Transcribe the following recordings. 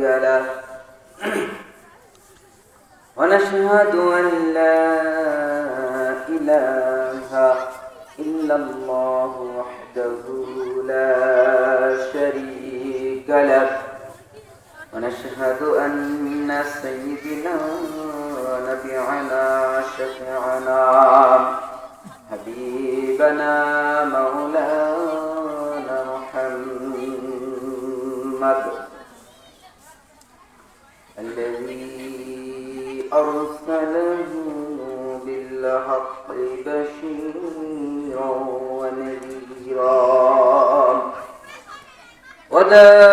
له ونشهد أن لا إله إلا الله وحده لا شريك له ونشهد أن سيدنا ونبينا شفيعنا حبيبنا مولانا محمد الذي أرسله بالحق بشيرا ونذيرا وداعيا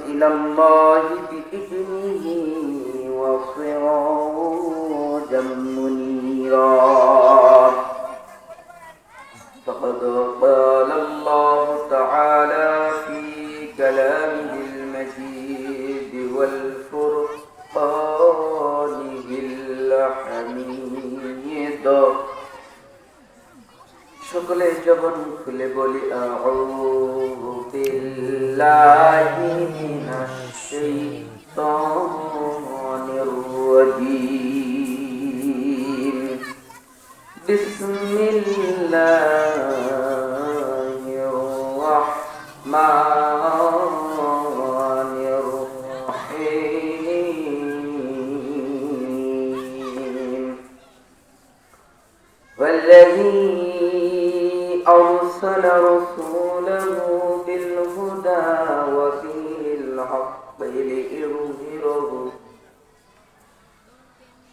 إلى الله بإذنه وسراجا منيرا فقد قال الله تعالى في كلامه المجيد والفرقانه الحميد সকলে জবান খুলে বলি আউযু বিল্লাহি মিনাশ শাইতানির রাজীম বিসমিল্লাহির রাহমানির রাহিম والذي أرسل رسوله بالهدى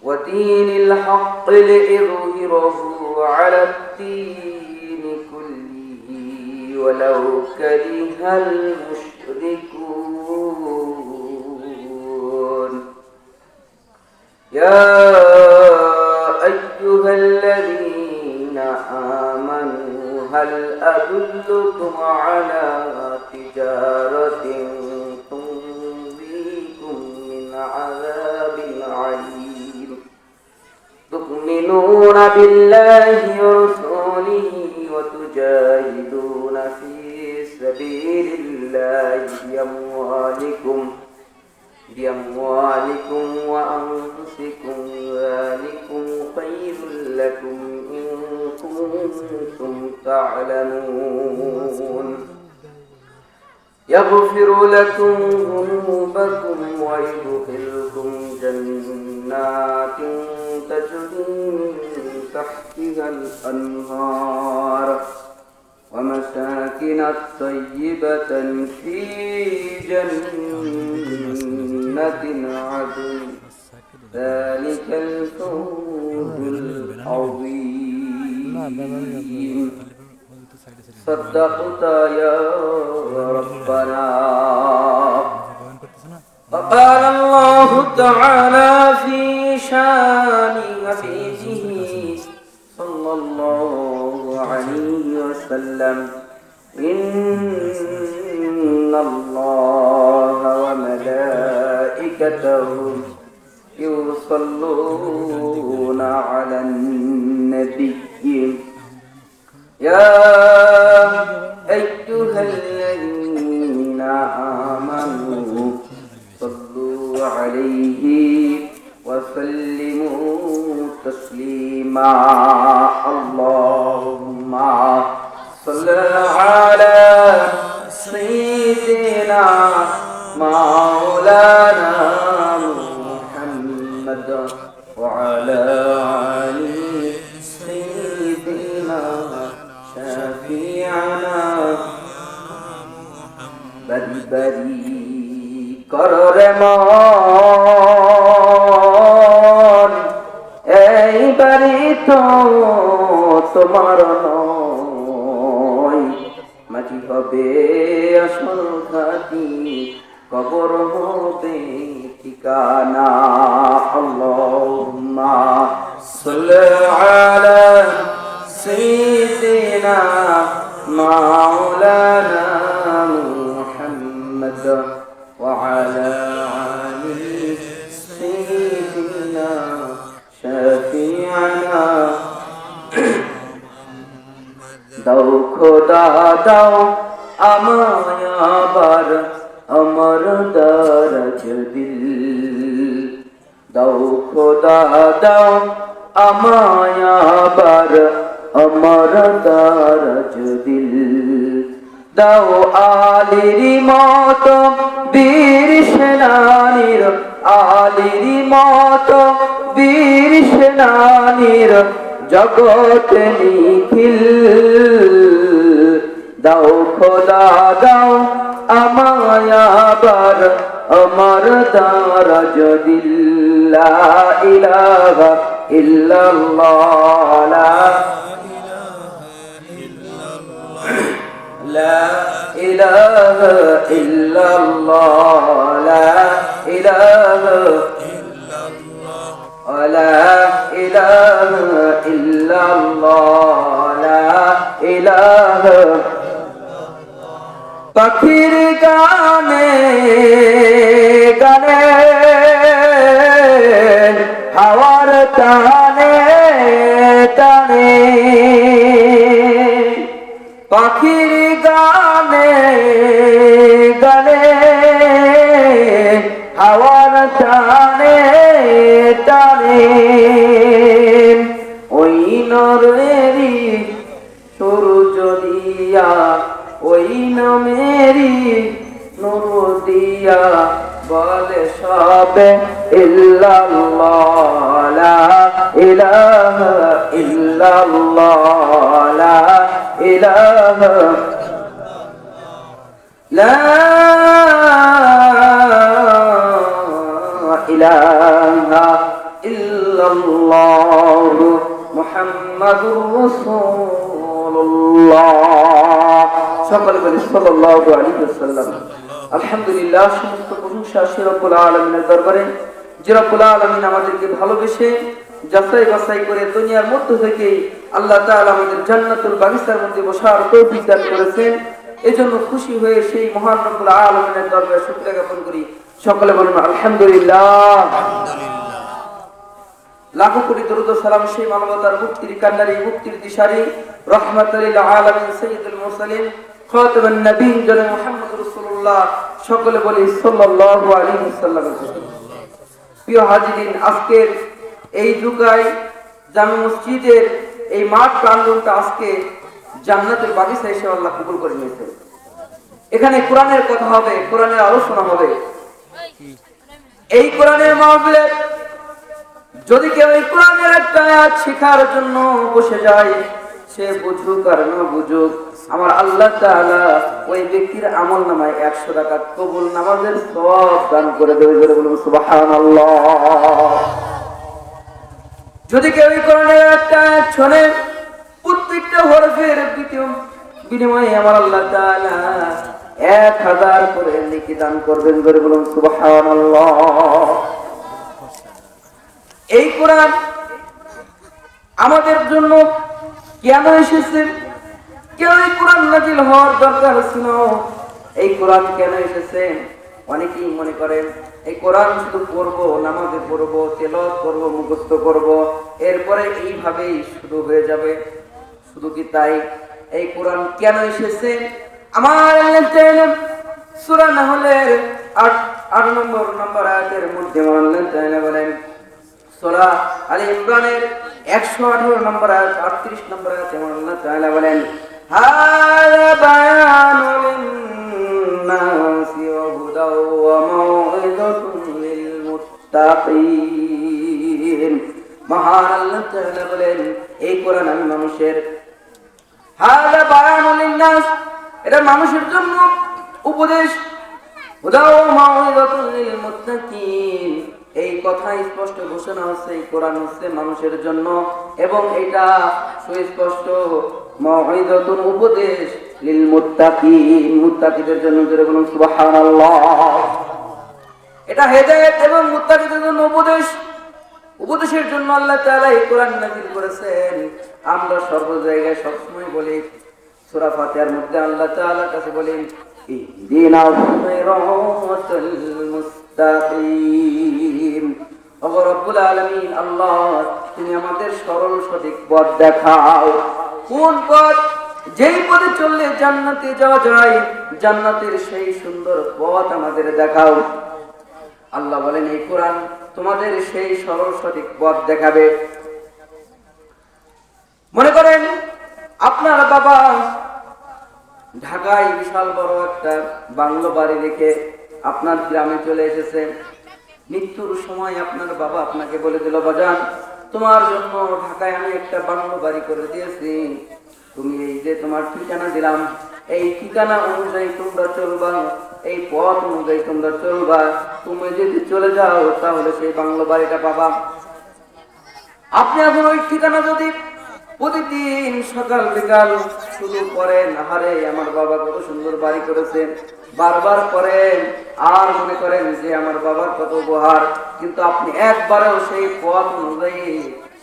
ودين الحق ليظهره على الدين كله ولو كره المشركون يا أيها الذين آمنوا هل أدلكم على تجارة تنجيكم من عذاب عليم تؤمنون بالله ورسوله وتجاهدون في سبيل الله بأموالكم وأنفسكم ذلكم خير لكم إن كنتم تعلمون يغفر لكم ذنوبكم ويدخلكم جنات تجري من تحتها الأنهار ومساكن طيبة في جنة عدن ذلك الفوز العظيم صدقت يا ربنا وقال الله تعالى في شان حبيبه صلى الله عليه وسلم إن الله وملائكته يصلون على النبي يا أيها الذين آمنوا صلوا عليه وسلموا تسليما اللهم صل على سيدنا مولانا محمد وعلى آل سيدنا شفيعنا بری بری کرے মান এই বাড়ি তো তোমার নয় মাটি হবে আসল ঘাটি কবর হবে ঠিকানা আল্লাহুম্মা সাল্লি আলা সাইয়্যিদিনা মাওলানা মুহাম্মদ ওয়া আলা আলি সাইয়্যিদিনা শাফি'ানা দাও খোদা দাও আমায় আবার আমার দারাজ দিল দাও খোদা দাও আমায় আবার আমার দারাজ দিল দাও আলীর মত বীর সেনানীর আলীর মত বীর সেনানীর জগৎ নিখিল দাও খোদা দাও আমায় আবার আমার দারাজ দিল লা ইলাহা ইল্লাল্লাহ লা ইলাহা ইল্লাল্লাহ লা ইলাহা ইল্লাল্লাহ লা ইলাহা ইল্লাল্লাহ লা ইলাহা পাখির গানে গানে হাওয়ার টানে টানে পাখির গানে গানে হাওয়ার টানে টানে ওই নরেরি সূর্য দিয়া ওই নমেরি নূর দিয়া বলে সবে ইল্লাল্লাহ লা ইলাহা ইল্লাল্লাহ লা ইলাহা লা ইলাহা ইল্লাল্লাহ মুহাম্মাদুর রাসূলুল্লাহ সকলে বলি সাল্লাল্লাহু আলাইহি ওয়াসাল্লাম। আলহামদুলিল্লাহ, সমস্ত প্রশংসা সেই রব্বুল আলামিনের দরবারে যে রব্বুল আলামিন আমাদেরকে ভালোবেসে যাচাই বাছাই করে দুনিয়ার মধ্য থেকে আল্লাহ তাআলা আমাদের জান্নাতুল বাগিচার মধ্যে বসার তৌফিক দান করেছেন। এজন্য খুশি হয়ে সেই মহান রব্বুল আলামিনের দরবারে শুকরিয়া জ্ঞাপন করি। সকলে বলুন আলহামদুলিল্লাহ। লাখো কোটি দরুদ ও সালাম সেই মানবতার মুক্তির কান্ডারি মুক্তির দিশারি রাহমাতুল লিল আলামিন সাইয়্যিদুল মুরসালিন খাতামুন নবীন জনাব মুহাম্মদুর রাসূলুল্লাহ। সকলে বলি সাল্লাল্লাহু আলাইহি ওয়াসাল্লাম। প্রিয় হাজিরিন, আজকের এই যুগায় জামে মসজিদের এই মাঠ প্রাঙ্গণটা আজকে জান্নাতুল বাগিচা হিসেবে আল্লাহ কবুল করে নিয়েছেন। এখানে কোরআনের কথা হবে, কোরআনের আলোচনা হবে। এই কোরআনের মাহফিলে যদি কেউ এই কোরআনের একটা আয়াত শেখার জন্য বসে যায়, সে বুঝুক আর না বুঝুক, আমার আল্লাহ তাআলা ওই ব্যক্তির আমল নামায় 100 রাকাত কবুল নামাজের সওয়াব দান করে দেবে। বলুন সুবহানাল্লাহ। যদি কেউ এই কোরআনের একটা আয়াত শোনে, প্রত্যেকটা হরফের বিনিময়ে আমার আল্লাহ তাআলা 1000 করে নেকি দান করবেন। বলুন সুবহানাল্লাহ। এই কোরআন আমাদের জন্য কেন এসেছে? কেন এই কোরআন নাযিল হওয়ার দরকার ছিল? এই কোরআন কেন এসেছে? অনেকেই মনে করেন এই কোরআন শুধু পড়বো, নামাজে পড়বো, তেলাওয়াত করবো, মুখস্থ করবো, এরপরে এইভাবেই শুরু হয়ে যাবে। শুধু কি তাই? এই কোরআন কেন এসেছে? আমার আল্লাহ সূরা নাহলের 8 নম্বর আয়াতের মধ্যে আল্লাহ তাআলা বলেন, সূরা আলে ইমরানের 118 নম্বর আয়াত 38 নম্বর আয়াতে আল্লাহ তাআলা বলেন, হাযা বায়ানুল লিন-নাসি ওয়া হুদাও ওয়া মাউইযাতুন লিল মুত্তাকিন। মহান আল্লাহ তাআলা বলেন, এই কোরআন আমি মানুষের, হাযা বায়ানুল লিন-নাস, এটা মানুষের জন্য উপদেশ, হুদাও ওয়া মাউইযাতুন লিল মুত্তাকিন, এই কথা স্পষ্ট ঘোষণা হচ্ছে এই কোরআন হচ্ছে মানুষের জন্য, এবং এটা সুস্পষ্ট মাউইযাতুন উপদেশ লিল মুত্তাকিন, মুত্তাকিদের জন্য। জোরে বলুন সুবহানাল্লাহ। এটা হেদায়েত এবং মুত্তাকিদের জন্য উপদেশ। উপদেশের জন্য আল্লাহ তাআলা এই কোরআন নাযিল করেছেন। আমরা সর্ব জায়গায় সবসময় বলি, সূরা ফাতিহার মধ্যে আল্লাহ তাআলার কাছে বলেন, ইহদিনাস সিরাতাল মুস্তাকিম। ওগো রব্বুল আলামিন আল্লাহ, তুমি আমাদের সরল সঠিক পথ দেখাও। কোন পথ? যেই পথে চললে জান্নাতে যাওয়া যায়, জান্নাতের সেই সুন্দর পথ আমাদের দেখাও। আল্লাহ বলেন এই কোরআন তোমাদের সেই সরল সঠিক পথ দেখাবে। মনে করেন আপনার বাবা ঢাকায় বিশাল বড় একটা বাংলো বাড়ি রেখে আপনার গ্রামে চলে এসেছে। মৃত্যুর সময় আপনার বাবা আপনাকে বলে দিল, বাজান তোমার জন্য ঢাকায় আমি একটা বাংলো বাড়ি করে দিয়েছি, তুমি এই যে তোমার ঠিকানা দিলাম, এই ঠিকানা অনুযায়ী তোমরা চলবা, এই পথ অনুযায়ী তোমরা চলবা, তুমি যদি চলে যাও তাহলে সেই বাংলো বাড়িটা পাবা। আপনি এখন ওই ঠিকানা যদি প্রতিদিন সকাল বিকাল শুরু করেন, আহারে আমার বাবা কত সুন্দর বাড়ি করেছেন, বারবার করেন আর মনে করেন যে আমার বাবার কত উপহার, কিন্তু আপনি একবারেও সেই পথ অনুযায়ী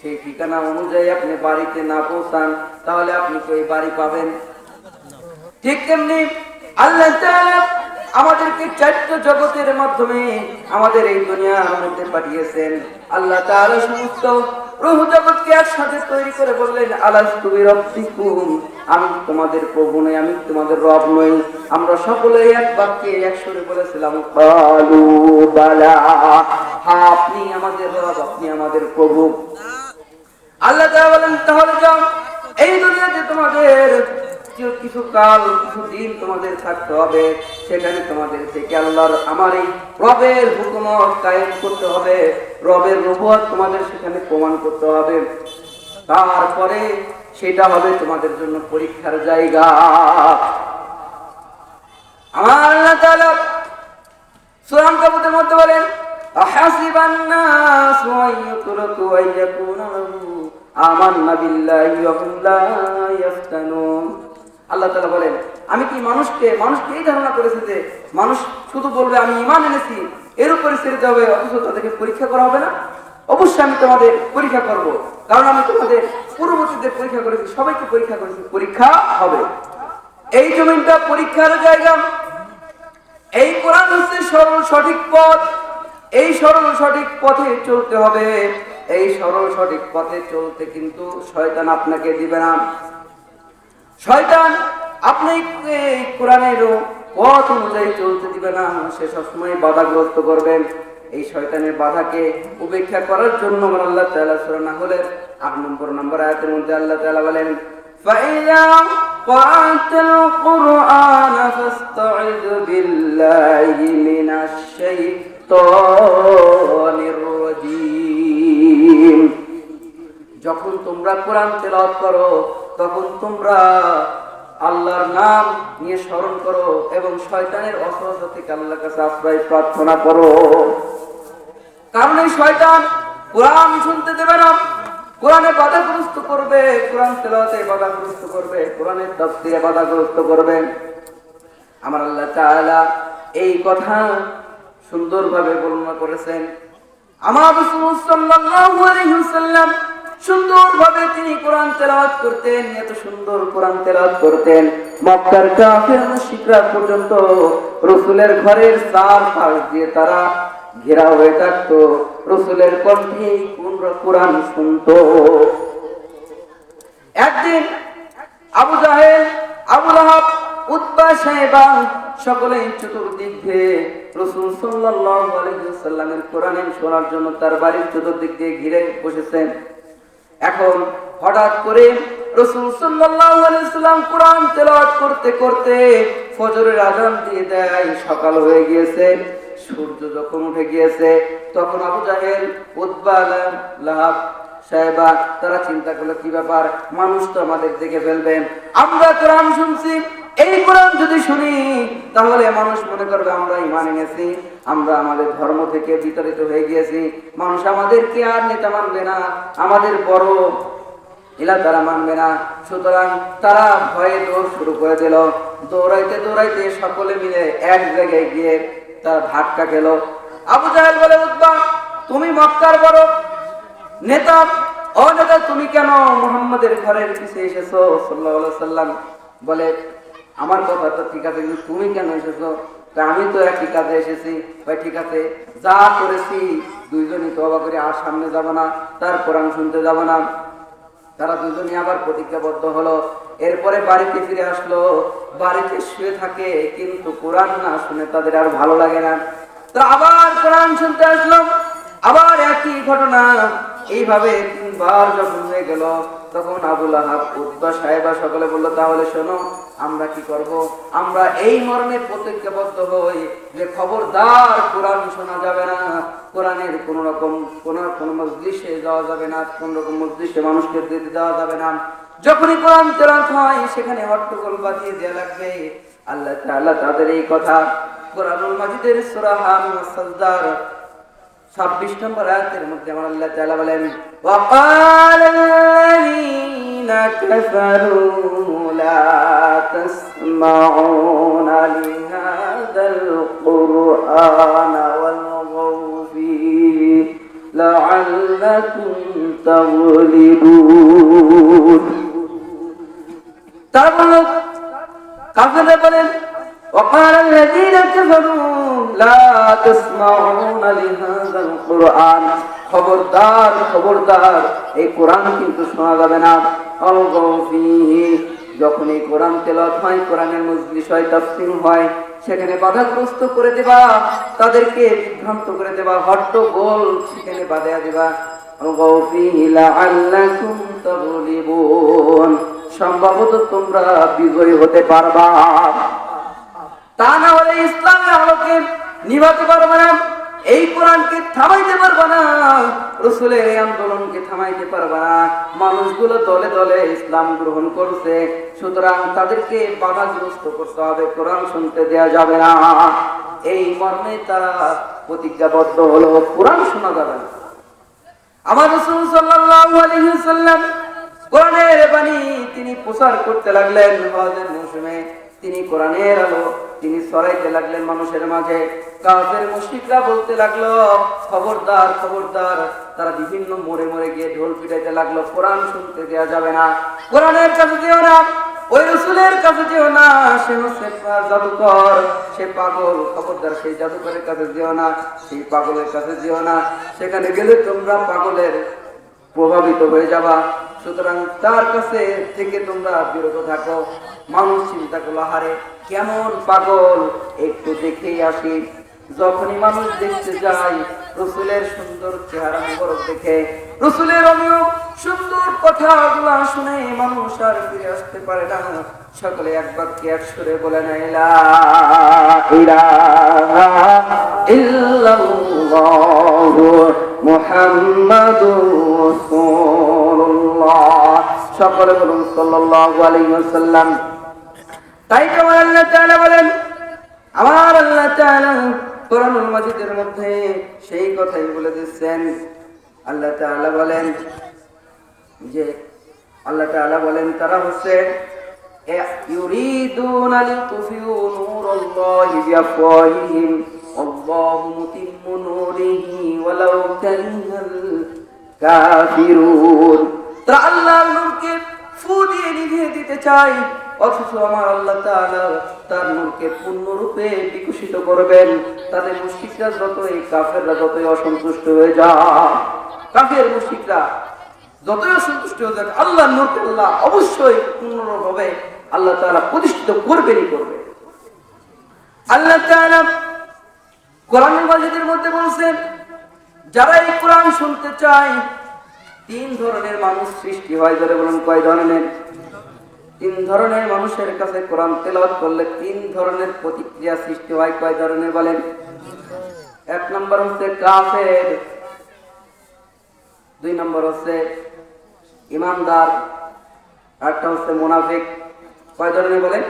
সেই ঠিকানা অনুযায়ী আপনি বাড়িতে না পৌঁছান, তাহলে আপনি কি ওই বাড়ি পাবেন? ঠিক তেমনি আল্লাহ তাআলা আমাদেরকে চারটি জগতের মাধ্যমে আমাদের এই দুনিয়ার মধ্যে পাঠিয়েছেন। আল্লাহ তাআলা সমস্ত রূহ জগৎকে একসাথে তৈরি করে বললেন, আলাস্তু বিরাব্বিকুম, আমি তোমাদের প্রভু নই, আমি তোমাদের রব নই। আমরা সকলে এক বাক্যে এক সুরে বলেছিলাম, ক্বালু বালা, হ্যাঁ আপনি আমাদের রব, আপনি আমাদের প্রভু। আল্লাহ তাআলা বলেন তাহলে যাও, এই দুনিয়াতে তোমাদের কিছু কাল কিছু দিন তোমাদের থাকতে হবে, সেখানে তোমাদের থেকে আল্লাহর আমার এই রবের হুকুমত কায়েম করতে হবে, রবের রূপত তোমাদের সেখানে প্রমাণ করতে হবে, তারপরে সেটা হবে তোমাদের জন্য পরীক্ষার জায়গা। আমার আল্লাহ তাআলা সূরা আনকাবুতের মধ্যে বলেন, আহাসিবান নাসু আইয়ুতরাকু আইয়াকুনা আমান্না বিল্লাহি ওয়া হুম লা ইফতানুন। আল্লাহ তাআলা বলেন, আমি কি মানুষকে এই ধারণা করেছি যে মানুষ শুধু বলবে আমি ঈমান এনেছি, এর উপরে ছেড়ে দেবে, অথচ তাদেরকে পরীক্ষা করা হবে না? অবশ্যই আমি তোমাদের পরীক্ষা করব, কারণ আমি তোমাদের পূর্ববর্তীদের পরীক্ষা করেছি, সবাইকে পরীক্ষা করেছি, পরীক্ষা হবে। এই জমিনটা পরীক্ষার জায়গা। এই কোরআন হচ্ছে সরল সঠিক পথ, এই সরল সঠিক পথে চলতে হবে। এই সরল সঠিক পথে চলতে কিন্তু শয়তান আপনাকে দিবে না। শয়তান আপনি এই কোরআনের পথ অনুযায়ী চলতে দিবে না, সে সবসময় বাধাগ্রস্ত করবেন। এই শয়তানের বাধাকে উপেক্ষা করার জন্য আল্লাহ তাআলা সূরা নাহলের ৮ নম্বর আয়াতের মধ্যে আল্লাহ তাআলা বলেন, ফাইযা ক্বারাতাল কুরআন ফাসতাইয বিল্লাহি মিনাশ শাইতানির রাজীম। যখন তোমরা কোরআন তেলাওয়াত করো তখন তোমরা আল্লাহর নাম নিয়ে স্মরণ করো এবং শয়তানের অসহযোগিতা থেকে আল্লাহর কাছে আশ্রয় প্রার্থনা করো। কারণ এই শয়তান কোরআন শুনতে দেবে না, কোরআনে বাধাগ্রস্ত করবে, কোরআন তেলাওয়াতে বাধাগ্রস্ত করবে, কোরআনের তাফসীরে বাধাগ্রস্ত করবে। আমার আল্লাহ তাআলা এই কথা সুন্দরভাবে বর্ণনা করেছেন। আমার রাসূল সাল্লাল্লাহু আলাইহি ওয়াসাল্লাম সুন্দরভাবে তিনি কোরআন তেলাওয়াত করতেন, এত সুন্দর কোরআন তেলাওয়াত করতেন, মক্কার কাফির মুশরিকরা পর্যন্ত রাসূলের ঘরের চারপাশ দিয়ে তারা ঘেরা হয়ে থাকতো, রাসূলের কণ্ঠে কোরআন শুনতো। একদিন আবু জাহেল, আবু লাহাব, উতবা, শাইবা সকলেই চতুর্দিক দিয়ে রাসূল সাল্লাল্লাহু আলাইহি ওয়াসাল্লামের কোরআন শোনার জন্য তার বাড়ির চতুর্দিক দিয়ে ঘিরে বসেছেন। এখন হঠাৎ করে রাসূল সাল্লাল্লাহু আলাইহি ওয়াসাল্লাম কোরআন তেলাওয়াত করতে করতে ফজরের আযান দিয়ে দেয়, সকাল হয়ে গিয়েছে। সূর্য যখন উঠে গিয়েছে তখন আবু জাহেল, উতবা, লাহাব, শাইবা তারা চিন্তা করলো কি ব্যাপার, মানুষ তো আমাদের দেখে ফেলবে, আমরা কোরআন শুনছি, এই কোরআন যদি শুনি তাহলে মানুষ মনে করবে আমরা ঈমান এনেছি, আমরা আমাদের ধর্ম থেকে বিতাড়িত হয়ে গিয়েছি, মানুষ আমাদেরকে আর নেতা মানবে না, আমাদের বড় এলাকারা মানবে না। সুতরাং তারা ভয়ে দৌড় শুরু করে দিল। দৌড়াইতে দৌড়াইতে সকলে মিলে এক জায়গায় গিয়ে তারা ধাক্কা খেল। আবু জাহেল বলে, উতবা তুমি মক্কার বড় নেতা, ও নেতা তুমি কেন মুহাম্মাদের ঘরের পিছে এসেছো সাল্লাল্লাহু আলাইহি ওয়াসাল্লাম? বলে আমার কথা তো ঠিক আছে, কিন্তু তুমি কেন এসেছো? আমি তো একই কাজে এসেছি। ভাই ঠিক আছে, যা করেছি দুইজনই তওবা করে আর সামনে যাব না, তার কোরআন শুনতে যাব না। তারা দুজনই আবার প্রতিজ্ঞাবদ্ধ হলো। এরপরে বাড়িতে ফিরে আসলো, বাড়িতে শুয়ে থাকে, কিন্তু কোরআন না শুনে তাদের আর ভালো লাগে না। তো আবার কোরআন শুনতে আসলো, আবার একই ঘটনা। এইভাবে 3বার যখন হয়ে গেল, তখন আবু লাহাব, উতবা, সাহেবা সকলে বলল, তাহলে শোনো, আমরা কি করব? আমরা এই মর্মে প্রতিজ্ঞাবদ্ধ হই যে খবরদার কোরআন শোনা যাবে না, কোরআনের কোন রকম কোন মজলিসে যাওয়া যাবে না, কোন রকম মজলিসে মানুষকে দিতে দেওয়া যাবে না। যখনই কোরআন তেলাওয়াত হয় সেখানে হট্টগোল বাজিয়ে দেওয়া লাগবে। আল্লাহ তাআলা তাদের এই কথা কোরআনুল মাজিদের সূরা হামিম সাজদার 26 নম্বর আয়াতের মধ্যে আমার আল্লাহ তাআলা বলেন, ওয়াকালাল্লাযীনা কাফারু লা তাসমাউনা লিহাযাল কুরআনা ওয়ালগাউ ফীহি লাআল্লাকুম তাগলিবুন। তারপর কাফেররা বলেন, وقال الذين كفروا لا تسمعون لهذا القرآن, খবরদার খবরদার, এই কোরআন কিন্তু শোনা যাবে না। আলগাউ ফীহি, যখন এই কোরআন তেলাওয়াত হয়, কোরআনের মজলিস হয়, তাফসীর হয়, সেখানে বাধাগ্রস্ত করে দেবা, তাদেরকে বিভ্রান্ত করে দেবা, হট্টগোল সেখানে বাঁধিয়ে দেবা। আলগাউ ফীহি লাআল্লাকুম তাগলিবুন, সম্ভবত তোমরা বিজয়ী হতে পারবা। তা না হলে ইসলামের আলোকে নিভাতে পারবে না, এই কোরআনকে থামাইতে পারবে না, রাসূলের এই আন্দোলনকে থামাইতে পারবে না। মানুষগুলো দলে দলে ইসলাম গ্রহণ করছে, সুতরাং তাদেরকে বাধাগ্রস্ত করতে হবে, কোরআন শুনতে দেয়া যাবে না। এই মর্মে তারা প্রতিজ্ঞাবদ্ধ হলো, কোরআন শোনা যাবে না। আমার রাসূল সাল্লাল্লাহু আলাইহি ওয়াসাল্লাম কোরআনের বাণী তিনি প্রচার করতে লাগলেন। হজের মৌসুমে তিনি কোরআনের আলো তিনি ছড়াইতে লাগলেন মানুষের মাঝে। কাফের মুশরিকরা বলতে লাগলো, খবরদার খবরদার। তারা বিভিন্ন মোড়ে মোড়ে গিয়ে ঢোল পিটাইতে লাগলো, কোরআন শুনতে দেওয়া যাবে না, কোরআনের কাছে যেও না, ওই রাসূলের কাছে যেও না, সে হচ্ছে জাদুকর, সে পাগল, খবরদার সেই জাদুকরের কাছে যেও না, সেই পাগলের কাছে যেও না, সেখানে গেলে তোমরা পাগলের প্রভাবিত হয়ে যাবা, সুতরাং তার কাছে থেকে তোমরা বিরত থাকো। মানুষ চিন্তা করলো, হারে কেমন পাগল, একটু দেখেই আসি। যখনই মানুষ দেখতে যায়, রাসূলের সুন্দর চেহারা মুবারক দেখে, রাসূলের অনেক সুন্দর কথাগুলো শুনে মানুষ আর ফিরে আসতে পারে না। সকলে এক বাক্যে এক সুরে বলে না, লা ইলাহা ইল্লাল্লাহু মুহাম্মাদুর রাসূলুল্লাহ। সকলে বলুন সাল্লাল্লাহু আলাইহি ওয়াসাল্লাম। তাই তো আল্লাহ তাআলা বলেন, আমার আল্লাহ তাআলা কোরআনুল মাজিদের মধ্যে সেই কথাই বলে দিচ্ছেন। আল্লাহ তাআলা বলেন যে, আল্লাহ তাআলা বলেন, তারা হচ্ছে ইউরিদুনা লিতুফিউ নূরাল্লাহি বিআফওয়াহিহিম আল্লাহু মুতিম্মু নূরিহি ওয়ালাউ কারিহাল কাফিরুন। তারা আল্লাহর নূরকে ফু দিয়ে নিভিয়ে দিতে চায়, অথচ আমার আল্লাহ তাআলা তার নূরকে পূর্ণরূপে বিকশিত করবেন। তাদের মুশরিকরা যতই, কাফেররা যতই অসন্তুষ্ট হয়ে যায়, কাফের মুশরিকরা যতই অসন্তুষ্ট হয়ে যায়, আল্লাহর নূরকে আল্লাহ অবশ্যই পূর্ণরূপে আল্লাহ তাআলা প্রতিষ্ঠিত করবেনই করবে। আল্লাহ তাআলা কোরআনুল মাজিদের মধ্যে বলেছেন, যারা এই কোরআন শুনতে চায়, 3 ধরনের মানুষ সৃষ্টি হয়। ধরে বলুন কয় ধরনের? 3 ধরনের মানুষের কাছে কোরআন তেলাওয়াত করলে 3 ধরনের প্রতিক্রিয়া সৃষ্টি হয়। কয় ধরনের বলেন? 1 নম্বর হচ্ছে কাফের, 2 নম্বর হচ্ছে ঈমানদার, আরেকটা হচ্ছে মুনাফিক। কয় ধরনের বলেন?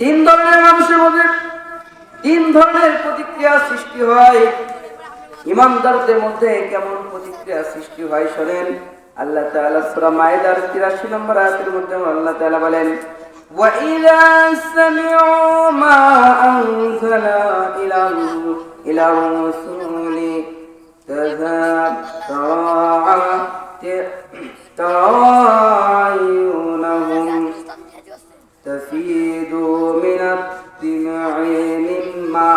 3 ধরনের মানুষের মধ্যে 3 ধরনের প্রতিক্রিয়া সৃষ্টি হয়। ঈমানদারদের মধ্যে কেমন প্রতিক্রিয়া সৃষ্টি হয় শোনেন। আল্লাহ তাআলা সূরা মায়েদার 83 নম্বর আয়াতের মধ্যে আল্লাহ তাআলা বলেন, ওয়া ইযা সামি'ু মা আনজালা ইলা রাসূলি তাআয়ুনুহুম তাফিদু মিনাদ দিমা'i মিম্মা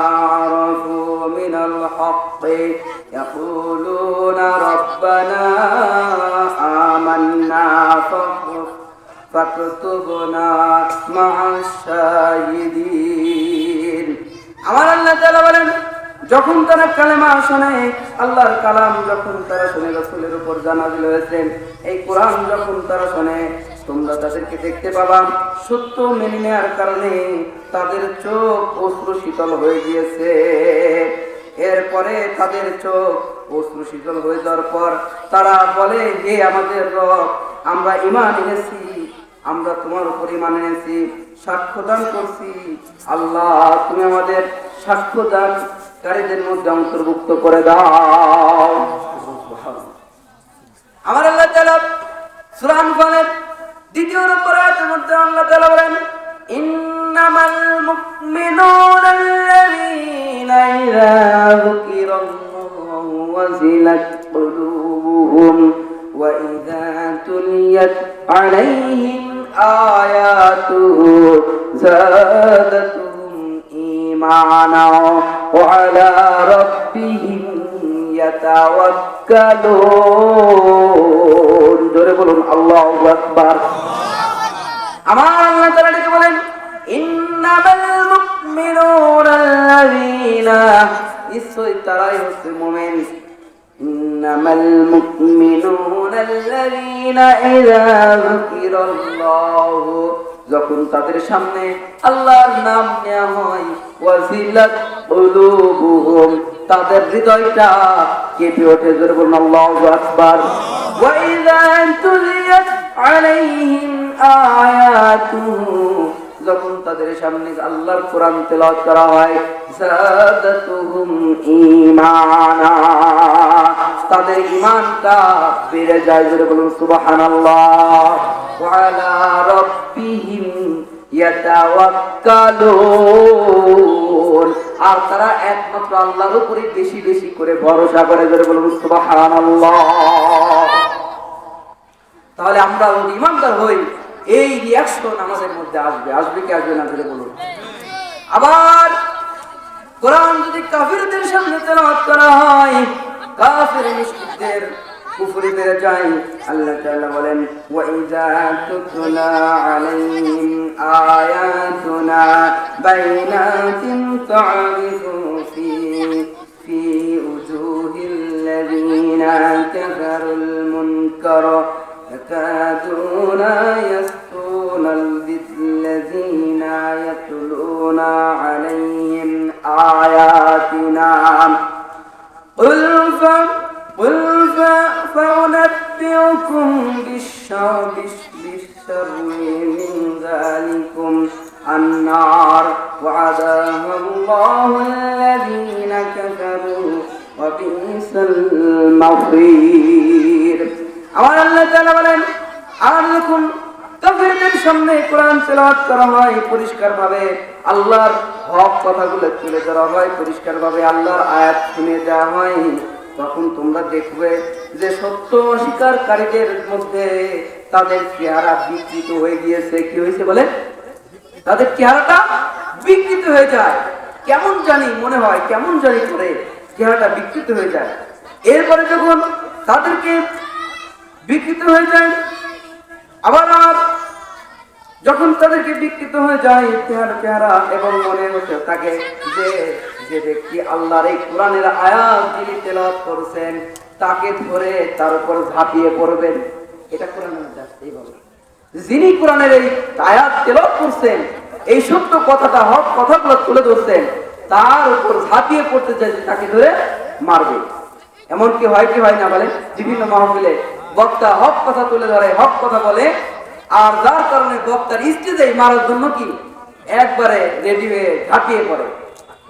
আরাফু মিনাল হাক্কি ইয়াকুলুনা রাব্বানা আমান্না ফাকতুবনা মা'আশ শাহিদিন। আমার আল্লাহ তাআলা বলেন, যখন তারা কালেমা শোনে, আল্লাহর কালাম যখন তারা শোনে, রাসূলের উপর নাযিল হয়েছে, এই কোরআন যখন তারা শোনে, তোমরা তাদেরকে দেখতে পাবা সত্য মেনে নেওয়ার কারণে তাদের চোখ অশ্রু শীতল হয়ে গিয়েছে। এরপরে তাদের চোখ অশ্রু শীতল হয়ে যাওয়ার পর তারা বলে, হে আমাদের রব, আমরা ঈমান এনেছি, আমরা তোমার উপর ঈমান এনেছি, সাক্ষ্যদান করছি। আল্লাহ, তুমি আমাদের সাক্ষ্যদানকারীদের মধ্যে অন্তর্ভুক্ত করে দাও। আমার আল্লাহ তাআলা সূরা আনফালের 2 নম্বর আয়াতের মধ্যে আল্লাহ তাআলা বলেন, ইন্নামাল মুমিনুনা আল্লাযীনা ইযা যুকিরাল্লাহু ওয়াজিলাত কুলুবুহুম ওয়া ইযা তুলিয়াত আলাইহিম আয়াতুহু যাদাতুহুম ঈমানা ওয়া আলা রাব্বিহিম ইয়াতাওয়াক্কালুন। জোরে বলুন আল্লাহু আকবার। আমার আল্লাহ তাআলা ডেকে বলেন, ইন্নামাল মুমিনুনা আল্লাযীনা, নিশ্চয়ই তারাই হচ্ছে মুমিন। ইন্নামাল মুমিনুনা আল্লাযীনা ইযা যুকিরাল্লাহু, যখন তাদের সামনে আল্লাহর নাম নেওয়া হয়, ওয়াজিলাত কুলুবুহুম, তাদের হৃদয়টা কেঁপে ওঠে। জোরে বলুন আল্লাহু আকবার। ওয়া ইযা তুলিয়াত আলাইহিম আয়াতুহু, যখন তাদের সামনে আল্লাহর কোরআন তেলাওয়াত করা হয়, যাদাতুহুম ঈমানা, তাদের ঈমানটা বেড়ে যায়। জোরে বলুন সুবহানাল্লাহ। ওয়া আলা রাব্বিহিম ইয়াতাওয়াক্কালুন, আর তারা একমাত্র আল্লাহর উপরে বেশি বেশি করে ভরসা করে। জোরে বলুন সুবহানাল্লাহ। তাহলে আমরা ঈমানদার হই, এই রিঅ্যাকশন আমাদের মধ্যে আসবে। আসবে কি আসবে না? জোরে বলুন। আবার কোরআন যদি কাফিরদের সামনে তেলাওয়াত করা হয়, কাফির মুশরিকদের কুফরি বেড়ে যায়। আল্লাহ তাআলা বলেন, ওয়া ইযা তুতলা আলাইহিম আয়াতুনা বাইনাতিন তা'রিফু ফি উজুহিল লাযীনা কাফারুল মুনকার ইয়াকাদুনা ইয়াসতুনা বিল্লাযীনা ইয়াতলুনা আলাইহিম আয়াতিনা قل فأنبئكم بالشر من ذلكم النار وعدها الله الذين كفروا وبئس المصير। আমার আল্লাহ তাআলা বলেন, আর যখন কাফিরদের সামনে কোরআন তেলাওয়াত করা হয়, পরিষ্কার ভাবে আল্লাহর হক কথাগুলো তুলে ধরা হয়, পরিষ্কার ভাবে আল্লাহর আয়াত শুনে দেওয়া হয়, তখন তোমরা দেখবে যে সত্য অস্বীকারীদের মধ্যে তাদের চেহারা বিকৃত হয়ে গিয়েছে। কি হয়েছে বলে? তাদের চেহারাটা বিকৃত হয়ে যায়। কেমন জানি মনে হয়, কেমন জানি করে চেহারাটা বিকৃত হয়ে যায়। এরপরে যখন তাদেরকে বিকৃত হয়ে যায়, আবার যখন তাদেরকে বিকৃত হয়ে যায় চেহারা, এবং মনে হচ্ছে তাকে যে ব্যক্তি আল্লাহর এই কোরআনের আয়াত যিনি তেলাওয়াত করেছেন, তাকে ধরে তার উপর ঝাঁপিয়ে পড়বেন। এটা কোরআনের আয়াত। এইভাবে যিনি কোরআনের এই আয়াত তেলাওয়াত করছেন, এই সত্য কথাটা, হক কথাগুলো তুলে ধরছেন, তার উপর ঝাঁপিয়ে পড়তে চাইছে, তাকে ধরে মারবে। এমন কি হয় কি হয় না বলে? বিভিন্ন মাহফিলে বক্তা হক কথা তুলে ধরে, হক কথা বলে, আর যার কারণে বক্তার স্টেজে মারার জন্য কি একবারে রেডি হয়ে ঝাঁপিয়ে পড়ে।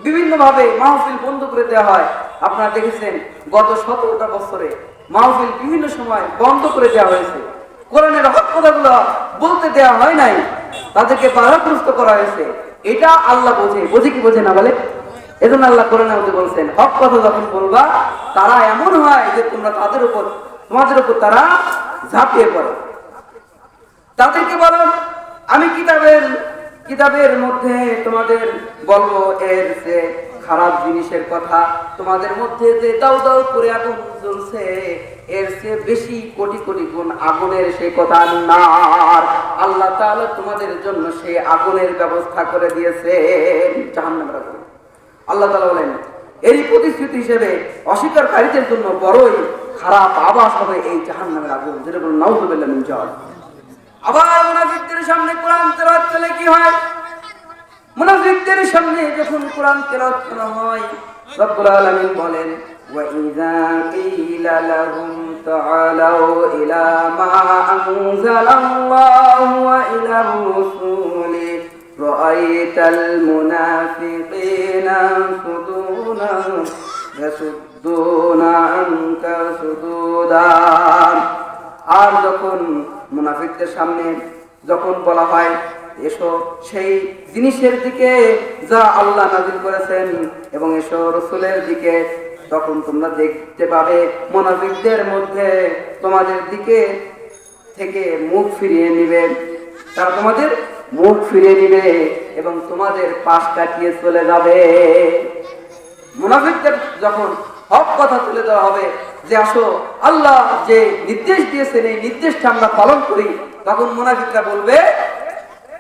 বিভিন্ন ভাবে মাহফিল বন্ধ করে দেওয়া হয়। আপনারা দেখেছেন গত 17টা বছরে মাহফিল বিভিন্ন সময় বন্ধ করে দেওয়া হয়েছে। কোরআনের হক কথাগুলো বলতে দেওয়া হয় নাই, তাদেরকে বাধাগ্রস্ত করা হয়েছে। এটা আল্লাহ বোঝে কি বোঝে না বলে? এজন্য আল্লাহ কোরআনের মধ্যে বলছেন, হক কথা যখন বলবা তারা এমন হয় যে তোমাদের উপর তারা ঝাঁপিয়ে পড়ে। তাদেরকে বলো, আমি কিতাবের মধ্যে তোমাদের বলবো, এর যে খারাপ জিনিসের কথা, তোমাদের মধ্যে যে দাউ দাউ করে আগুন জ্বলছে এর চেয়ে বেশি কোটি কোটি গুণ আগুনের সেই কথা না। আল্লাহ তাআলা তোমাদের জন্য সেই আগুনের ব্যবস্থা করে দিয়েছেন, জাহান্নামের আগুন। আল্লাহ তাআলা বলেন এরই প্রতিশ্রুতি হিসেবে অস্বীকারীদের জন্য বড়ই খারাপ আবাস হবে এই জাহান্নামের আগুন, যেটা বলেন নাউযুবিল্লাহ মিন যালিক। আবার মুনাফিকদের সামনে কোরআন তেলাওয়াত করলে কি হয়? মুনাফিকদের সামনে যখন কোরআন তেলাওয়াত করা হয়, রব্বুল আলামিন বলেন ওয়াইযা কিলা লাহুম তাআলাউ ইলা মা আনজালাল্লাহু ওয়া ইলার রাসূলি রাআইতাল মুনাফিকিনা ইয়াসুদ্দুনা আনকা সুদুদা। আর যখন মুনাফিকদের সামনে যখন বলা হয় এসো সেই জিনিসের দিকে যা আল্লাহ নাযিল করেছেন এবং এসো রাসূলের দিকে, তখন তোমরা দেখতে পাবে মুনাফিকদের মধ্যে তোমাদের দিকে থেকে মুখ ফিরিয়ে নিবে, তারা তোমাদের মুখ ফিরিয়ে নিবে এবং তোমাদের পাশ কাটিয়ে চলে যাবে। মুনাফিকদের যখন হক কথা তুলে দেওয়া হবে যে আসো আল্লাহ যে নির্দেশ দিয়েছেন এই নির্দেশটা আমরা পালন করি, তখন মুনাফিকরা বলবে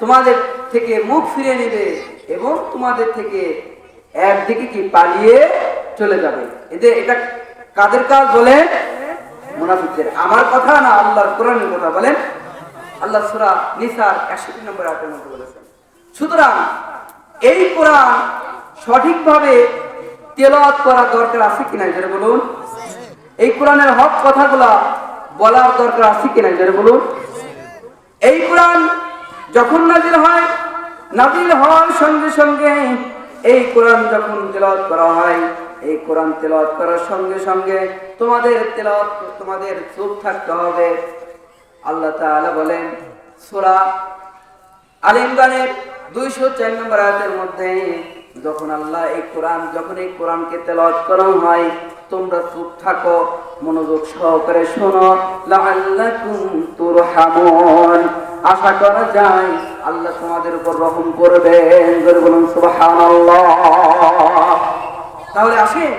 তোমাদের থেকে মুখ ফিরিয়ে নেবে এবং তোমাদের থেকে একদিকে কি পালিয়ে চলে যাবে। এদের এটা কাদের কাজ বলে? মুনাফিকদের। আমার কথা না, আল্লাহর কোরআনের কথা বলেন। আল্লাহ সূরা নিসার 61 নম্বর আয়াতের মধ্যে বলেছেন। সুতরাং এই কোরআন সঠিকভাবে তেলাওয়াত করা দরকার আছে কিনা যারা বলুন? এই কোরআনের হক কথাগুলা বলার দরকার আছে কিনা যারা বলুন? এই কোরআন যখন নাজিল হয়, নাজিল হওয়ার সঙ্গে সঙ্গে এই কোরআন যখন তেলাওয়াত করা হয়, এই কোরআন তেলাওয়াত করার সঙ্গে সঙ্গে তোমাদের চুপ থাকতে হবে। আল্লাহ তাআলা বলেন সূরা আল ইমরানের 204 নম্বর আয়াতের মধ্যে যখন এই কোরআনকে তেলাওয়াত করা হয় তোমরা চুপ থাকো, মনোযোগ সহকারে শোনো। লাআল্লাকুম তুরহামুন, আশা করা যায় আল্লাহ তোমাদের উপর রহম করবেন। বলুন সুবহানাল্লাহ। তাহলে আসেন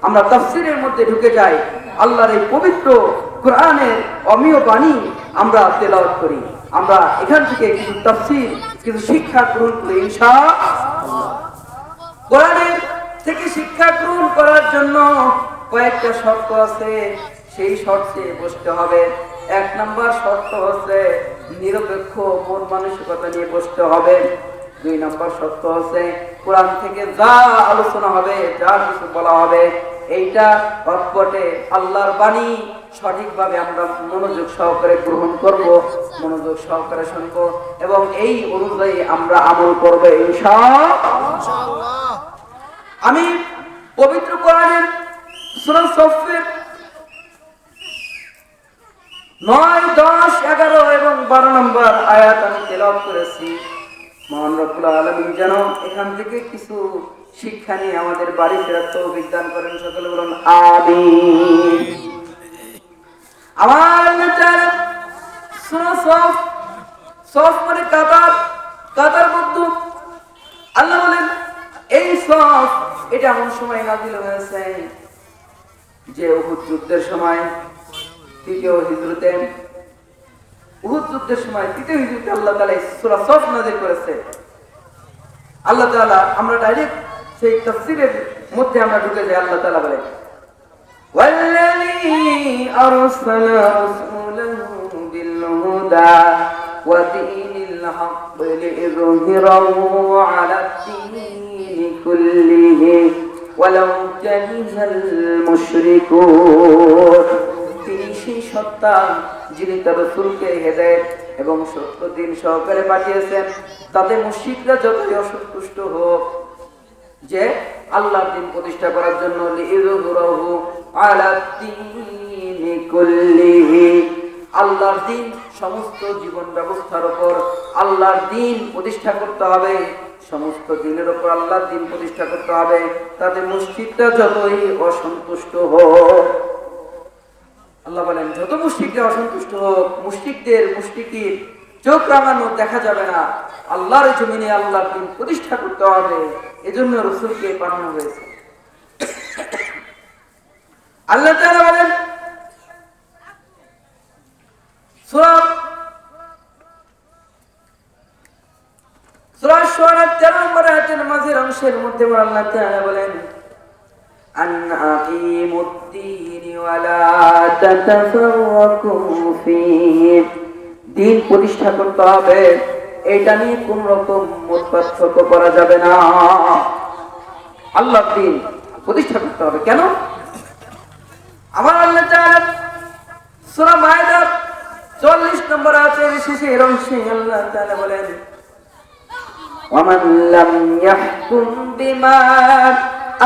আমরা তাফসীরের মধ্যে ঢুকে যাই, আল্লাহর এই পবিত্র কোরআনের অমীয় বাণী আমরা তেলাওয়াত করি। আমরা এখান থেকে কিছু তাফসীর, কিছু শিক্ষা গ্রহণ করি ইনশাআল্লাহ। কোরআনের থেকে শিক্ষা গ্রহণ করার জন্য কয়েকটা শর্ত আছে, সেই শর্তে বসতে হবে। 1 নম্বর শর্ত হচ্ছে নিরপেক্ষ মন মানসিকতা নিয়ে বসতে হবে। 2 নম্বর শর্ত হচ্ছে কোরআন থেকে যা আলোচনা হবে, যা কিছু বলা হবে, এইটা অকপটে আল্লাহর বাণী সঠিকভাবে আমরা মনোযোগ সহকারে গ্রহণ করব, মনোযোগ সহকারে শুনব এবং এই অনুযায়ী আমরা আমল করব ইনশাআল্লাহ। আমি পবিত্র কোরআনের সূরা সফের 9, 10, 11 এবং 12 নম্বর আয়াত আমি তেলাওয়াত করেছি। মহান রব্বুল আলামিন যেন এখান থেকে কিছু শিক্ষা নিয়ে আমাদের বাড়ি ফেরার তৌফিক দান করেন। সকলে বলুন আমিন। আমার নেতার সূরা সফ মানে কাতার বন্ধু। আল্লাহ বলেন এই সফ এটা এমন সময় নাযিল হয়েছে যে উহুদ যুদ্ধের সময়, তৃতীয় হিজরতে, উহুদ যুদ্ধের সময় তৃতীয় হিজরতে আল্লাহ তাআলা সূরা সফ নাযিল করেছে। আল্লাহ তাআলা আমরা ডাইরেক্ট সেই তাফসীরের মধ্যে আমরা ঢুকে যাই। আল্লাহ তাআলা বলেন ওয়াল্লাযী আরসালা রাসূলাহু বিল হুদা ওয়া দীনিল হক লিইযহিরাহু আলাদ দীনি কুল্লিহি ওয়ালাউ কারিহাল মুশরিকুন। তিনি সেই সত্তা যিনি তার রাসূলকে হেদায়েত এবং সত্য দিন সহকারে পাঠিয়েছেন, তাতে মুশরিকরা যতই অসন্তুষ্ট হোক, যে আল্লাহর দ্বীন প্রতিষ্ঠা করার জন্য লিইযহিরাহু আলাদ দীনি কুল্লিহি, আল্লাহর দ্বীন সমস্ত জীবন ব্যবস্থার উপর আল্লাহর দ্বীন প্রতিষ্ঠা করতে হবে, সমস্ত দ্বীনের উপর আল্লাহর দ্বীন প্রতিষ্ঠা করতে হবে, তাতে মুশরিকরা যতই অসন্তুষ্ট হোক। আল্লাহ বলেন যত মুশরিকরা অসন্তুষ্ট হোক, মুশরিকদের চোখ রাঙানো দেখা যাবে না। আল্লাহর জমিনে আল্লাহর দ্বীন প্রতিষ্ঠা করতে হবে, এজন্য রাসূলকে পাঠানো হয়েছে। আল্লাহ তাআলা বলেন সূরা শুআরা 13 নম্বর আয়াতের মাঝের অংশের মধ্যে আল্লাহ তাআলা বলেন আন আকিমুদ্দীন ওয়া লা তাতাফাররাকু ফীহি, দ্বীন প্রতিষ্ঠা করতে হবে, এটা নিয়ে কোন রকম মত পার্থক্য করা যাবে না। আল্লাহর দ্বীন প্রতিষ্ঠা করতে হবে। কেন? আমার আল্লাহ তাআলা সূরা মায়েদা 40 নম্বর আয়াতের শেষের অংশে আল্লাহ তাআলা বলেন ওয়ামান লাম ইয়াহকুম বিমা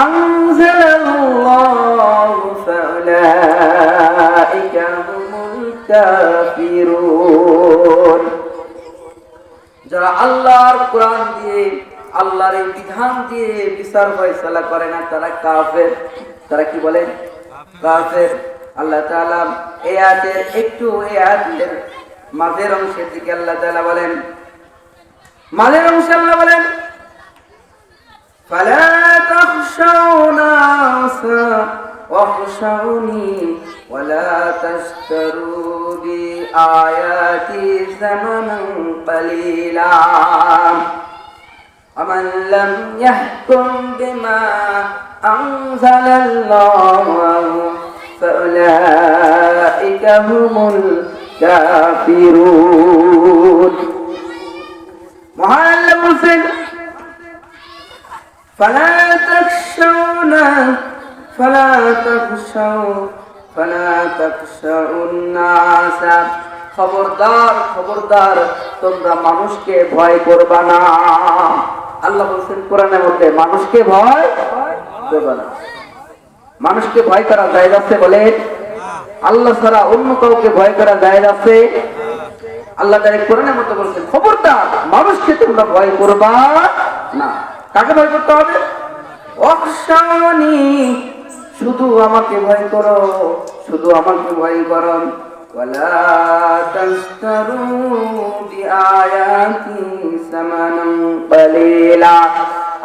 আনজালাল্লাহু ফাউলাইকা হুমুল কাফিরুন, যারা আল্লাহর কোরআন দিয়ে আল্লাহর এই বিধান দিয়ে বিচার ফয়সালা করে না তারা কাফের। তারা কি বলে? কাফের। আল্লাহ তাআলা এই আয়াতের মাঝের অংশের দিকে আল্লাহ তাআলা বলেন, মাঝের অংশে আল্লাহ বলেন ফালা তাখশাউনা ওয়াখশাউনি ওয়ালা তাশতারু বিআয়াতি সামানান কালীলা ومن لم يحكم بما أنزل الله فأولئك هم الكافرون। মহান আল্লাহ বলেন فلا تخشوا الناس، খবরদার তোমরা মানুষকে ভয় করবা না। আল্লাহ বলেন কোরআনের মধ্যে মানুষকে ভয় করবা না। মানুষকে ভয় করা জায়েজ আছে? বলে আল্লাহ ছাড়া অন্য কাউকে ভয় করা জায়েজ আছে? আল্লাহ তাআলা কোরআনের মধ্যে বলেন খবরদার মানুষকে তোমরা ভয় করবা না। কাকে ভয় করতে হবে? ওয়াখশানি, শুধু আমাকে ভয় করো, শুধু আমাকে ভয় করো। ওয়ালা তাশতারু বিআয়াতি সামানান কালীলা,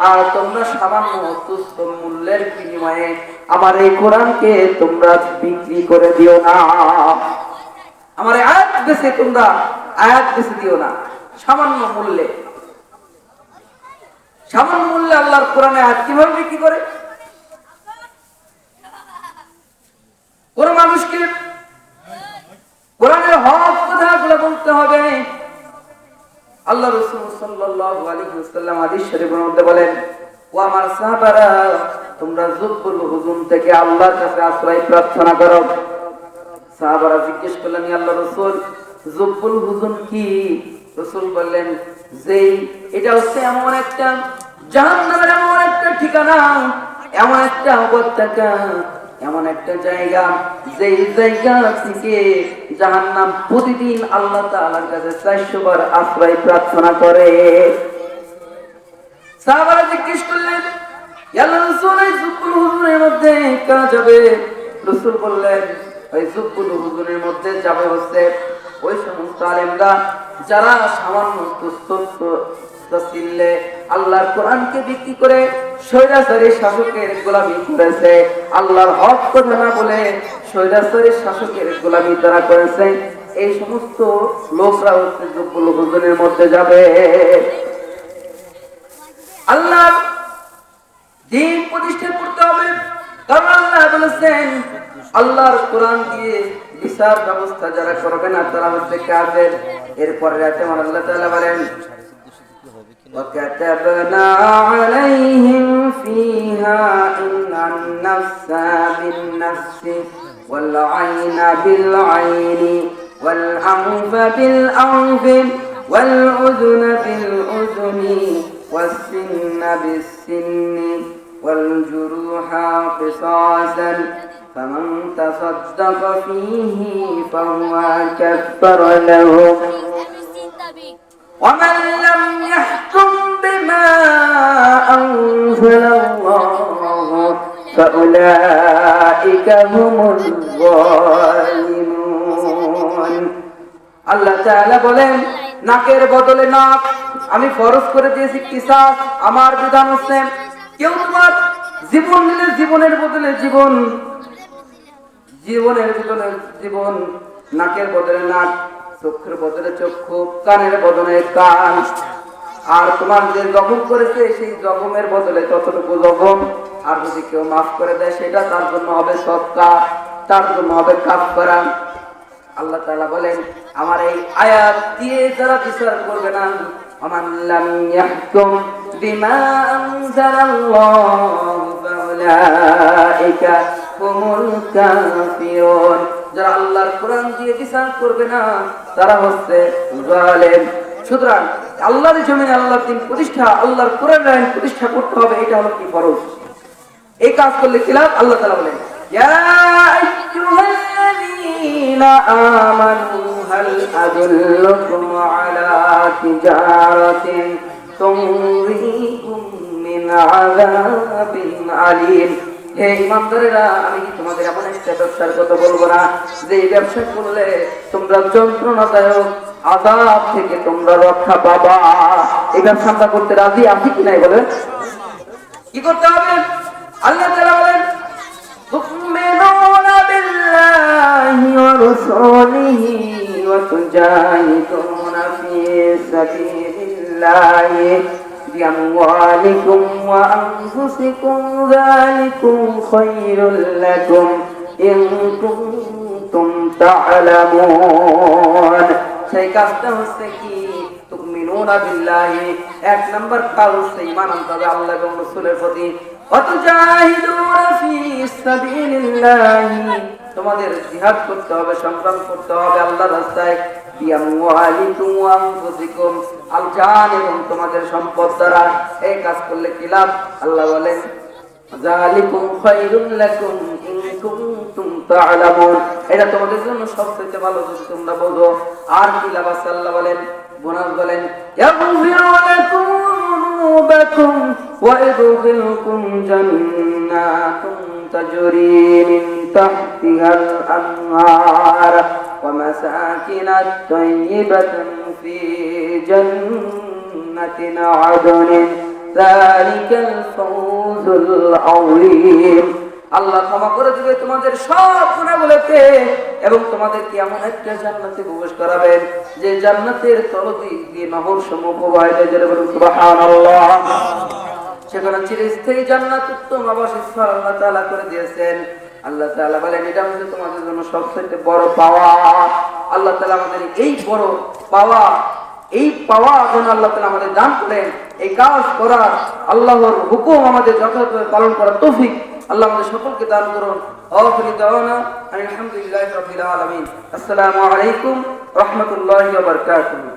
আর তোমরা সামান্য তুচ্ছ মূল্যের বিনিময়ে আমার এই কোরআনকে তোমরা বিক্রি করে দিও না। আমার আয়াত বেচে তোমরা আয়াত বেচে দিও না সামান্য মূল্যে। সামান্য মূল্যে আল্লাহর কোরআনে আয়াত কিভাবে বিক্রি করে? কোন মানুষকে কোরআনের হক কথাগুলো বলতে হবে। আল্লাহ রাসূল সাল্লাল্লাহু আলাইহি ওয়াসাল্লাম হাদিস শরীফের মধ্যে বলেন ও আমার সাহাবারা, তোমরা যুবকুল হুজুম থেকে আল্লাহর কাছে আশ্রয় প্রার্থনা করো। সাহাবারা জিজ্ঞেস করলেন ইয়া আল্লাহর রাসূল, যুবকুল হুজুম কি? রাসূল বললেন যে এটা হচ্ছে এমন একটা জাহান্নামের এমন একটা ঠিকানা, এমন একটা উপত্যকা, এমন একটা জায়গা যেই জায়গা থেকে জাহান্নাম প্রতিদিন আল্লাহ তাআলার কাছে 400 বার আশ্রয় প্রার্থনা করে। সাহাবারা জিজ্ঞেস করলেন ইয়া রাসূল, এই যুবকুল হুজুরের মধ্যে কারা যাবে? রাসূল বললেন ওই যুবকুল হুজুরের মধ্যে যাবে হচ্ছে ওই সমস্ত আলেমরা যারা সামান্য তুচ্ছ আল্লাহর কোরআনকে বিক্রি করে স্বৈরাচারী শাসকের গোলামি করেছে, আল্লাহর হক কথা না বলে স্বৈরাচারী শাসকের গোলামি তারা করেছে। এই সমস্ত লোকরা হচ্ছে যুবকুল হুজুরের মধ্যে যাবে। আল্লাহর দ্বীন প্রতিষ্ঠা করতে হবে, কারণ আল্লাহ বলেছেন আল্লাহর কোরআন দিয়ে বিচার ব্যবস্থা যারা করবে না তারা হচ্ছে কাফের। এরপরে আয়াতে আল্লাহ তাআলা বলেন وَكَتَبْنَا عَلَيْهِمْ فِيهَا إِنَّ النَّفْسَ بِالنَّفْسِ وَالْعَيْنَ بِالْعَيْنِ وَالْأَنفَ بِالْأَنفِ وَالْأُذُنَ بِالْأُذُنِ وَالسِّنَّ بِالسِّنِّ وَالْجُرُوحَ قِصَاصًا فَمَنْ تَصَدَّقَ فِيهِ فَهُوَ كَفَّارَ لَهُ وَمَنْ لَمْ يَحْكُمْ بِمَا أَنزَلَ اللَّهُ فَأُولَئِكَ هُمُ الظَّالِمُونَ। আল্লাহ তাআলা বলেন নাকের বদলে নাক, আমি ফরজ করে দিয়েছি কিসাস, আমার বিধান হচ্ছে কেউ তোমার জীবন নিলে জীবনের বদলে জীবন, জীবনের বদলে জীবন, নাকের বদলে নাক, চক্ষুর বদলে চক্ষু, কানের বদলে কান, আর তোমার যে জখম করেছে সেই জখমের বদলে ততটুকু জখম, আর যদি কেউ মাফ করে দেয় সেটা তার জন্য হবে সদকা, তার জন্য হবে কাফারা। আল্লাহ তাআলা বলেন আমার এই আয়াত দিয়ে যারা বিচার করবে না, আমান লাম ইয়াহকুম বিমা আনজালাল্লাহু ফাউলাইকা হুমুল কাফিরুন, যারা আল্লাহর কোরআন দিয়ে বিচার করবে না তারা হচ্ছে জালেম। সুতরাং আল্লাহর জমিনে আল্লাহর দ্বীন প্রতিষ্ঠা, আল্লাহর কোরআন আইন প্রতিষ্ঠা করতে হবে, এটা হলো কি ফরজ। এই কাজ করলে কি লাভ? আল্লাহ তাআলা বলেন ইয়া আইয়ুহাল্লাযীনা আমানু হাল আদুল্লুকুম আলা তিজারাতিন তুনজিকুম মিন আযাবিন আলীম। হে ইমানদারেরা, আমি কি তোমাদের এমন একটা ব্যবসার কথা বলবো না যে ব্যবসা করলে তোমরা যন্ত্রণাদায়ক আযাব থেকে তোমরা রক্ষা পাবা? এই ব্যবসা আমরা করতে রাজি আছি কি নাই বলেন? কি করতে হবে? আল্লাহ তাআলা বলেন তুমিনুনা বিল্লাহি ওয়া রাসূলিহি ওয়া তুজাহিদুনা ফি সাবিলিল্লাহি বিআমওয়ালিকুম ওয়া আনফুসিকুম যালিকুম খায়রুল লাকুম ইন কুনতুম তা'লামুন। সেই কাজটা হচ্ছে কি? তুমিনুনা বিল্লাহি, এক নাম্বার কাজ হচ্ছে ঈমান আনতে হবে আল্লাহ এবং রাসূলের প্রতি। ওয়া তুজাহিদুনা ফি সাবিলিল্লাহি, তোমাদের জিহাদ করতে হবে, সংগ্রাম করতে হবে আল্লাহর রাস্তায়। বিআমওয়ালিকুম ওয়া আনফুসিকুম, আল জান এবং তোমাদের সম্পদ দ্বারা। এই কাজ করলে কি লাভ? আল্লাহ বলেন যালিকুম খায়রুল লাকুম ইন কুনতুম তা'লামুন, এটা তোমাদের জন্য সবচেয়ে ভালো যদি তোমরা বোঝো। আর কি লাভ আছে? আল্লাহ বলেন, বোনাস বলেন ইয়াগফিরু লাকুম যুনুবাকুম ওয়া ইদখিলকুম জান্নাতুন তাজরি মিন তাহতিহাল আনহার ওয়া মাসাকিন তাইয়্যিবাতান ফি জান্নাতিন আদনিন যালিকাল ফাওজুল আযীম। আল্লাহ ক্ষমা করে দিবে তোমাদের সব গুনাহগুলোকে এবং তোমাদেরকে এমন একটা জান্নাতে প্রবেশ করাবেন যে জান্নাতের তলদিক দিয়ে নহর সমূহ প্রবাহিত হয়ে যাবে। সুবহানাল্লাহ। সেখানে চিরস্থায়ী জান্নাত, উত্তম আবাসস্থল আল্লাহ তাআলা করে দিয়েছেন। আল্লাহ তাআলা বলেন এটা হচ্ছে তোমাদের জন্য সবচেয়ে বড় পাওয়া। আল্লাহ তাআলা আমাদের এই বড় পাওয়া, এই পাওয়া যেন আল্লাহ তাআলা আমাদের দান করেন। এই কাজ করার, আল্লাহর হুকুম আমাদের যথাযথভাবে পালন করার তৌফিক আল্লাহ আমাদের সকলকে দান করুন। আখিরু দাওয়ানা আলহামদুলিল্লাহি রাব্বিল আলামিন। আসসালামু আলাইকুম ওয়া রাহমাতুল্লাহি ওয়া বারাকাতুহু।